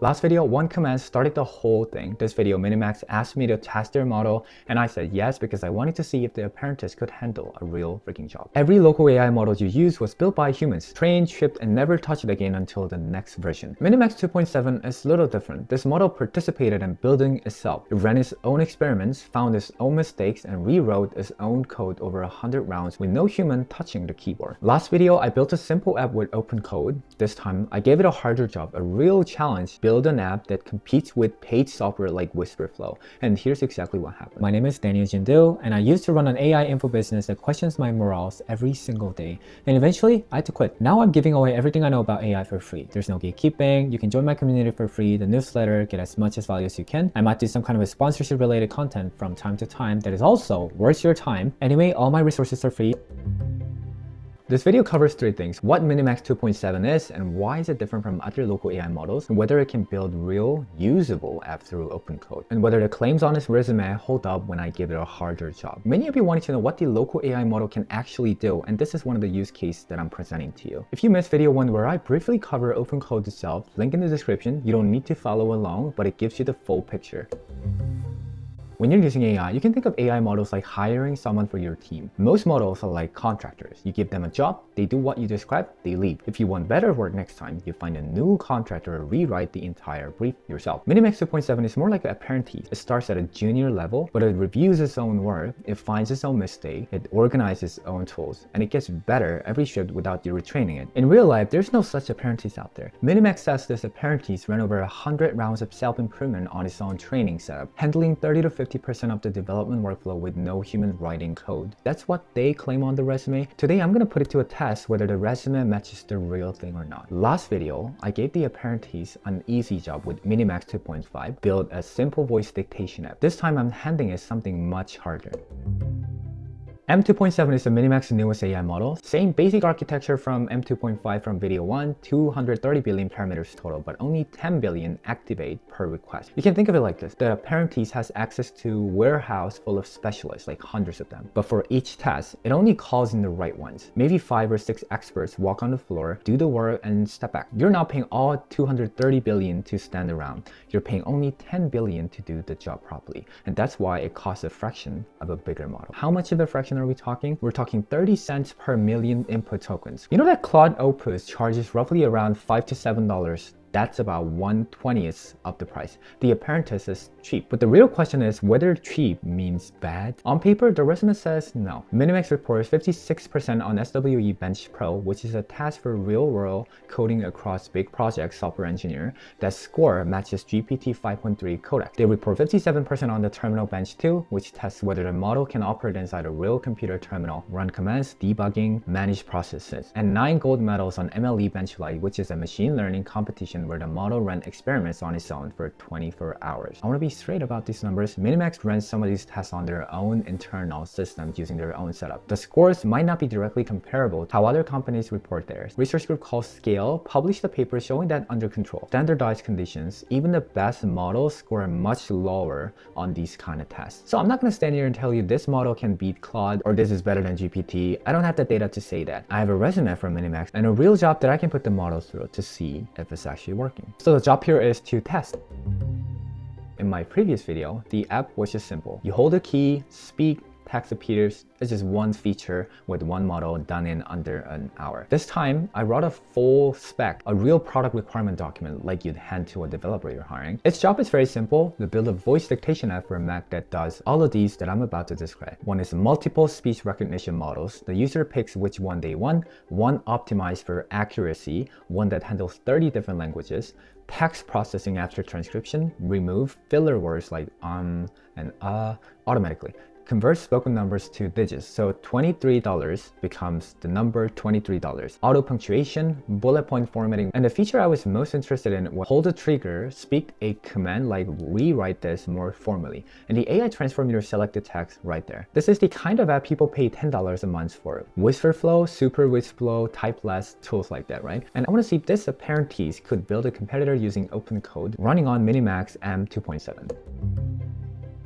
Last video, one command started the whole thing. This video, Minimax asked me to test their model, and I said yes because I wanted to see if the apprentice could handle a real freaking job. Every local AI model you use was built by humans, trained, shipped, and never touched again until the next version. Minimax 2.7 is a little different. This model participated in building itself. It ran its own experiments, found its own mistakes, and rewrote its own code over 100 rounds with no human touching the keyboard. Last video, I built a simple app with OpenCode. This time, I gave it a harder job, a real challenge: build an app that competes with paid software like Wispr Flow. And here's exactly what happened. My name is Daniel Jindu, and I used to run an AI info business that questions my morals every single day. And eventually, I had to quit. Now I'm giving away everything I know about AI for free. There's no gatekeeping. You can join my community for free, the newsletter, get as much as value as you can. I might do some kind of a sponsorship related content from time to time that is also worth your time. Anyway, all my resources are free. This video covers three things: what Minimax 2.7 is and why is it different from other local AI models, and whether it can build real, usable apps through OpenCode, and whether the claims on its resume hold up when I give it a harder job. Many of you wanted to know what the local AI model can actually do, and this is one of the use cases that I'm presenting to you. If you missed video 1 where I briefly cover OpenCode itself, link in the description. You don't need to follow along, but it gives you the full picture. When you're using AI, you can think of AI models like hiring someone for your team. Most models are like contractors. You give them a job, they do what you describe, they leave. If you want better work next time, you find a new contractor or rewrite the entire brief yourself. Minimax 2.7 is more like an apprentice. It starts at a junior level, but it reviews its own work, it finds its own mistake, it organizes its own tools, and it gets better every shift without you retraining it. In real life, there's no such apprentice out there. Minimax says this apprentice ran over 100 rounds of self-improvement on its own training setup, handling 30 to 50% of the development workflow with no human writing code. That's what they claim on the resume. Today, I'm gonna put it to a test whether the resume matches the real thing or not. Last video, I gave the apprentice an easy job with Minimax 2.5, build a simple voice dictation app. This time, I'm handing it something much harder. M2.7 is the Minimax's newest AI model. Same basic architecture from M2.5 from video 1, 230 billion parameters total, but only 10 billion activate per request. You can think of it like this: the apprentice has access to a warehouse full of specialists, like hundreds of them. But for each task, it only calls in the right ones. Maybe 5 or 6 experts walk on the floor, do the work, and step back. You're not paying all 230 billion to stand around. You're paying only 10 billion to do the job properly. And that's why it costs a fraction of a bigger model. How much of a fraction are we talking? We're talking 30 cents per million input tokens. You know that Claude Opus charges roughly around $5 to $7. That's about 1/20th of the price. The apprentice is cheap, but the real question is whether cheap means bad. On paper, the resume says no. Minimax reports 56% on SWE Bench Pro, which is a test for real-world coding across big projects software engineer. That score matches GPT 5.3 codec. They report 57% on the Terminal Bench 2, which tests whether the model can operate inside a real computer terminal, run commands, debugging, manage processes, and 9 gold medals on MLE Bench Lite, which is a machine learning competition where the model ran experiments on its own for 24 hours. I want to be straight about these numbers. Minimax runs some of these tests on their own internal systems using their own setup. The scores might not be directly comparable to how other companies report theirs. Research group called Scale published a paper showing that under control, standardized conditions, even the best models score much lower on these kind of tests. So I'm not going to stand here and tell you this model can beat Claude or this is better than GPT. I don't have the data to say that. I have a resume from Minimax and a real job that I can put the model through to see if it's actually working. So the job here is to test. In my previous video, the app was just simple. You hold a key, speak, text appears. It's just one feature with one model done in under an hour. This time, I wrote a full spec, a real product requirement document like you'd hand to a developer you're hiring. Its job is very simple: to build a voice dictation app for a Mac that does all of these that I'm about to describe. One is multiple speech recognition models. The user picks which one they want, one optimized for accuracy, one that handles 30 different languages, text processing after transcription, remove filler words like and automatically. Convert spoken numbers to digits, so $23 becomes the number $23. Auto punctuation, bullet point formatting, and the feature I was most interested in was hold the trigger, speak a command like rewrite this more formally, and the AI transform your selected text right there. This is the kind of app people pay $10 a month for. Wispr Flow, Super Wispr Flow, Type Less, tools like that, right? And I want to see if this apprentice could build a competitor using OpenCode running on Minimax M2.7.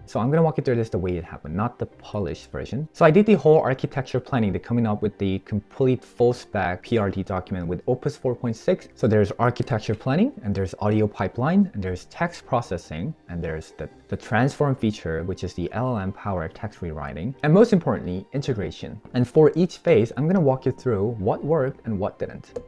So I'm gonna walk you through this the way it happened, not the polished version. So I did the whole architecture planning to coming up with the complete full spec PRD document with Opus 4.6. So there's architecture planning, and there's audio pipeline, and there's text processing, and there's the transform feature, which is the LLM-powered text rewriting, and most importantly, integration. And for each phase, I'm gonna walk you through what worked and what didn't.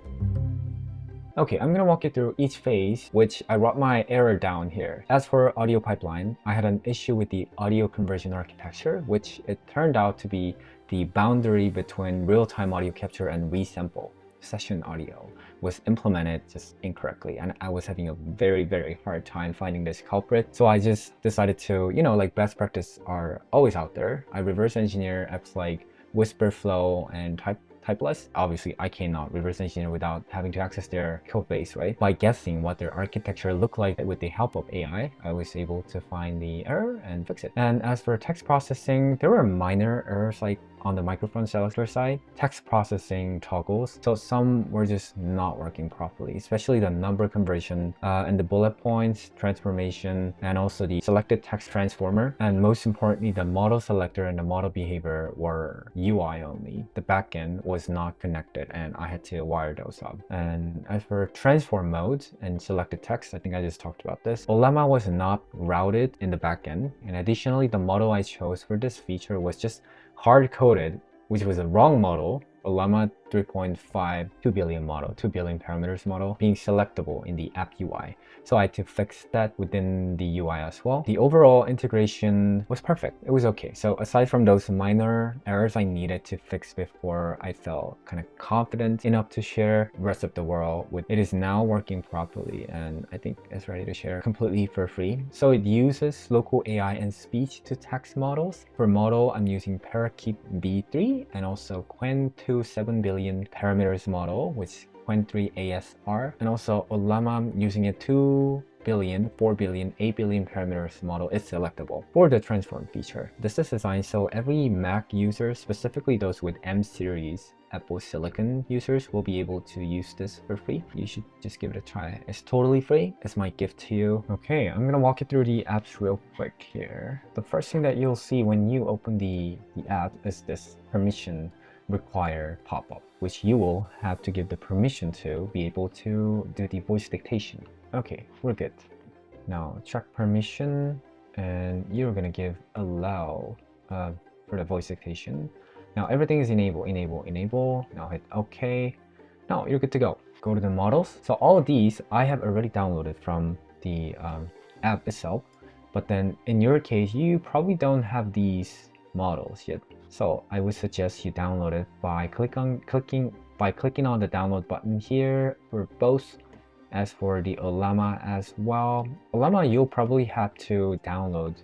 Okay, I'm gonna walk you through each phase, which I wrote my error down here. As for audio pipeline, I had an issue with the audio conversion architecture, which it turned out to be the boundary between real-time audio capture and resample session audio was implemented just incorrectly, and I was having a very hard time finding this culprit. So I just decided to, like best practice are always out there. I reverse engineer apps like Wispr Flow and Typeless. Obviously, I cannot reverse engineer without having to access their code base, right? By guessing what their architecture looked like with the help of AI, I was able to find the error and fix it. And as for text processing, there were minor errors like on the microphone selector side, text processing toggles. So some were just not working properly, especially the number conversion and the bullet points, transformation, and also the selected text transformer. And most importantly, the model selector and the model behavior were UI only. The backend was not connected, and I had to wire those up. And as for transform modes and selected text, I think I just talked about this. Ollama was not routed in the backend. And additionally, the model I chose for this feature was just hard-coded, which was a wrong model. Ollama 3.5 2 billion model, 2 billion parameters model being selectable in the app UI. So I had to fix that within the UI as well. The overall integration was perfect. It was okay. So aside from those minor errors I needed to fix before I felt kind of confident enough to share the rest of the world with, it is now working properly, and I think it's ready to share completely for free. So it uses local AI and speech to text models. For model, I'm using Parakeet B3 and also Qwen 7 billion parameters model, which Qwen 3 ASR, and also Ollama using a 2 billion, 4 billion, 8 billion parameters model is selectable for the transform feature. This is designed so every Mac user, specifically those with M series Apple Silicon users, will be able to use this for free. You should just give it a try. It's totally free. It's my gift to you. Okay, I'm gonna walk you through the apps real quick here. The first thing that you'll see when you open the app is this permission require pop-up, which you will have to give the permission to be able to do the voice dictation. Okay, we're good. Now check permission, and you're gonna give allow for the voice dictation. Now everything is enable. Now hit OK. Now you're good to go. Go to the models. So all of these I have already downloaded from the app itself, but then in your case you probably don't have these models yet. So I would suggest you download it by clicking on the download button here for both. As for the Ollama as well, Ollama you'll probably have to download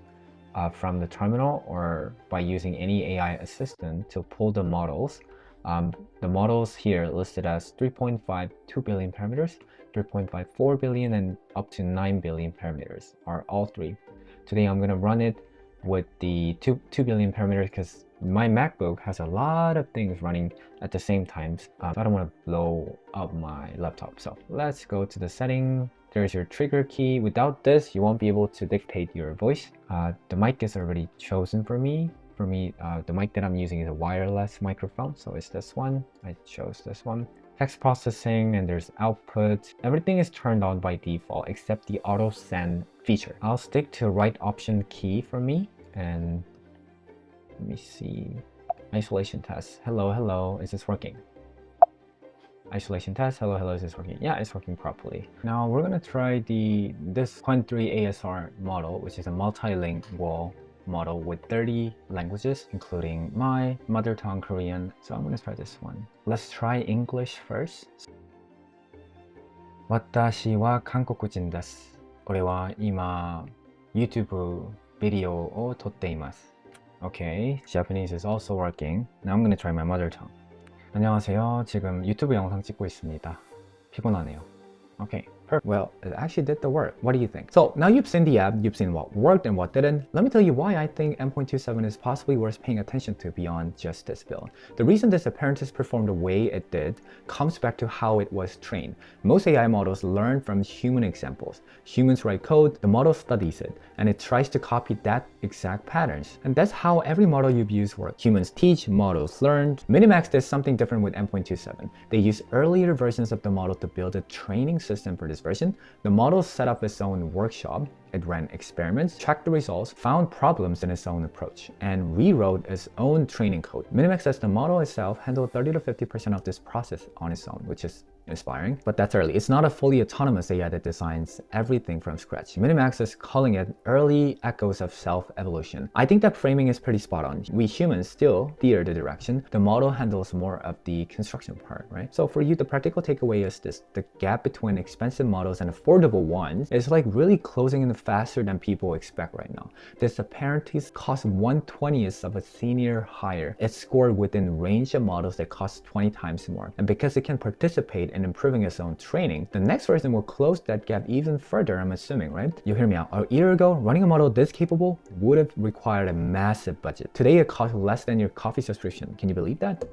from the terminal or by using any AI assistant to pull the models. The models here listed as 3.5 2 billion parameters, 3.5 4 billion, and up to 9 billion parameters are all three. Today I'm going to run it with the 2 billion parameters because my MacBook has a lot of things running at the same time. So I don't want to blow up my laptop. So let's go to the setting. There's your trigger key. Without this, you won't be able to dictate your voice. The mic is already chosen for me. The mic that I'm using is a wireless microphone, so it's this one. I chose this one. Text processing, and there's output. Everything is turned on by default except the auto send feature. I'll stick to right option key for me, and let me see. Isolation test. Hello, is this working? Isolation test. Hello, is this working? Yeah, it's working properly. Now we're gonna try this Qwen 3 ASR model, which is a multilingual model with 30 languages, including my mother tongue Korean. So I'm gonna try this one. Let's try English first. 私は韓国人です。俺は今 YouTube ビデオを撮っています。Okay, Japanese is also working. Now I'm gonna try my mother tongue. 안녕하세요. 지금 유튜브 영상 찍고 있습니다. 피곤하네요. Okay, Perfect. Well, it actually did the work. What do you think? So now you've seen the app, you've seen what worked and what didn't. Let me tell you why I think M.2.7 is possibly worth paying attention to beyond just this build. The reason this apprentice performed the way it did comes back to how it was trained. Most AI models learn from human examples. Humans write code, the model studies it, and it tries to copy that exact patterns. And that's how every model you've used works. Humans teach, models learn. Minimax did something different with M.2.7. They used earlier versions of the model to build a training system for this version. The model set up its own workshop. It ran experiments, checked the results, found problems in its own approach, and rewrote its own training code. Minimax says the model itself handled 30 to 50% of this process on its own, which is inspiring, but that's early. It's not a fully autonomous AI that designs everything from scratch. Minimax is calling it early echoes of self-evolution. I think that framing is pretty spot on. We humans still steer the direction. The model handles more of the construction part, right? So for you, the practical takeaway is this: the gap between expensive models and affordable ones is like really closing in faster than people expect right now. This apprentice costs 1/20th of a senior hire. It's scored within range of models that cost 20 times more. And because it can participate in improving its own training, the next version will close that gap even further, I'm assuming, right? You hear me out. A year ago, running a model this capable would have required a massive budget. Today, it costs less than your coffee subscription. Can you believe that?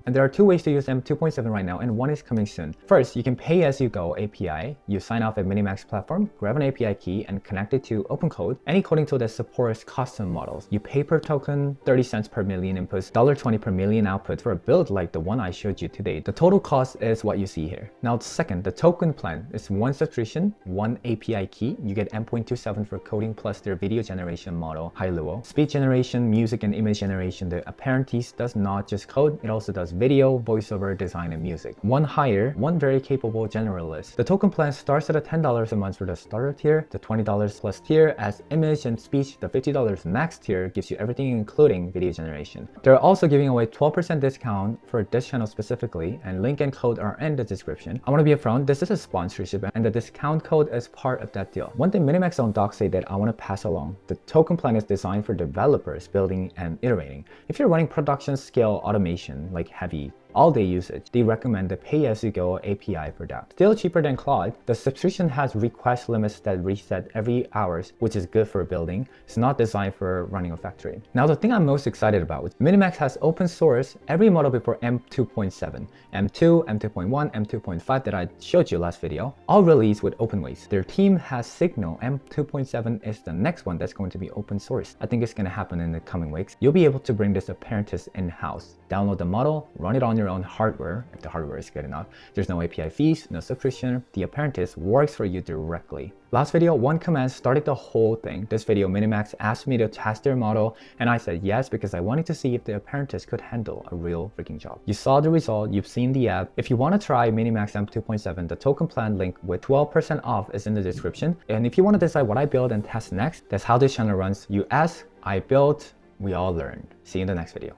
And there are two ways to use M2.7 right now, and one is coming soon. First, you can pay as you go API. You sign off at Minimax platform, grab an API key, and connect it to OpenCode, any coding tool that supports custom models. You pay per token, 30 cents per million inputs, $1.20 per million output for a build like the one I showed you today. The total cost is what you see here. Now, second, the token plan is one subscription, one API key. You get M.2.7 for coding plus their video generation model, Hailuo. Speech generation, music, and image generation. The apprentice does not just code, it also does video, voiceover, design, and music. One hire, one very capable generalist. The token plan starts at $10 a month for the starter tier. The $20 plus tier adds image and speech. The $50 max tier gives you everything including video generation. They're also giving away 12% discount for this channel specifically, and link and code are in the description. I want to be upfront, this is a sponsorship and the discount code is part of that deal. One thing Minimax on doc say that I want to pass along: the token plan is designed for developers building and iterating. If you're running production scale automation like heavy all-day usage, they recommend the pay-as-you-go API for that. Still cheaper than Claude, the subscription has request limits that reset every hours, which is good for building. It's not designed for running a factory. Now, the thing I'm most excited about, Minimax has open source every model before M2.7, M2, M2.1, M2.5 that I showed you last video, all released with open weights. Their team has signaled M2.7 is the next one that's going to be open source. I think it's going to happen in the coming weeks. You'll be able to bring this apprentice in-house. Download the model, run it on your own hardware, if the hardware is good enough. There's no API fees, no subscription. The apprentice works for you directly. Last video, one command started the whole thing. This video, Minimax asked me to test their model, and I said yes because I wanted to see if the apprentice could handle a real freaking job. You saw the result, you've seen the app. If you want to try Minimax M2.7, the token plan link with 12% off is in the description. And if you want to decide what I build and test next, that's how this channel runs. You ask, I built, we all learn. See you in the next video.